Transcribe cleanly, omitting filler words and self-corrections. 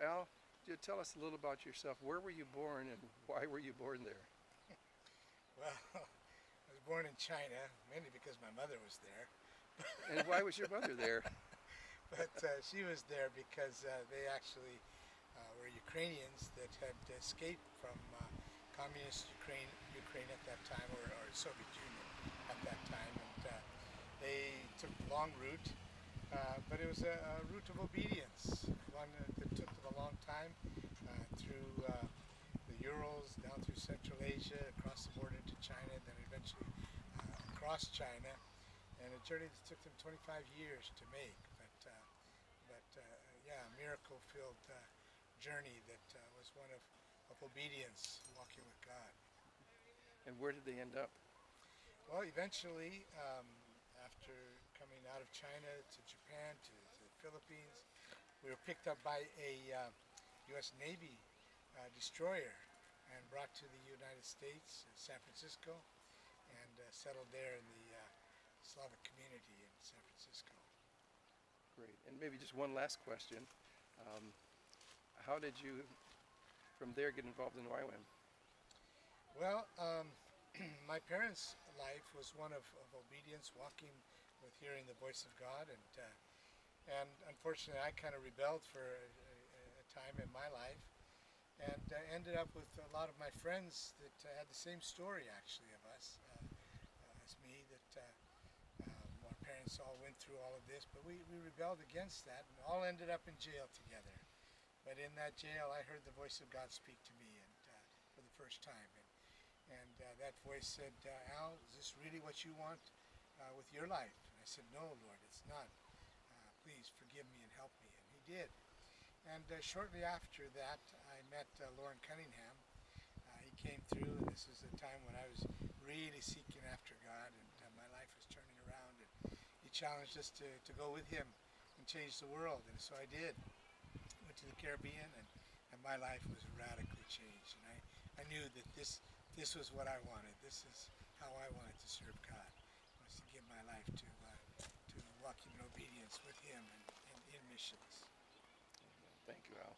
Al, tell us a little about yourself. Where were you born and why were you born there? Well, I was born in China, mainly because my mother was there. And why was your mother there? But she was there because they actually were Ukrainians that had escaped from communist Ukraine at that time, or Soviet Union at that time. And they took the long route, but it was a route of obedience, one that took them a long time through the Urals, down through Central Asia, across the border into China, then eventually across China, and a journey that took them 25 years to make. But yeah, a miracle-filled journey that was one of obedience, walking with God. And where did they end up? Well, eventually, after coming out of China to Japan to the Philippines, we were picked up by a U.S. Navy destroyer and brought to the United States, San Francisco, and settled there in the Slavic community in San Francisco. Great. And maybe just one last question. How did you, from there, get involved in YWAM? Well, my parents' life was one of obedience, walking with hearing the voice of God, and unfortunately I kind of rebelled for a time in my life, and ended up with a lot of my friends that had the same story actually of us as me, that our parents all went through all of this, but we rebelled against that and all ended up in jail together. But in that jail I heard the voice of God speak to me, and for the first time. And that voice said, Al, is this really what you want with your life? And I said, no, Lord, it's not. Please forgive me and help me. And he did. And shortly after that, I met Lauren Cunningham. He came through, and this was a time when I was really seeking after God, and my life was turning around. And he challenged us to go with him and change the world. And so I did. Went to the Caribbean, and my life was radically changed. And I knew that this was what I wanted. This is how I wanted to serve God. I was to give my life to walking in obedience with Him and in missions. Thank you, Al.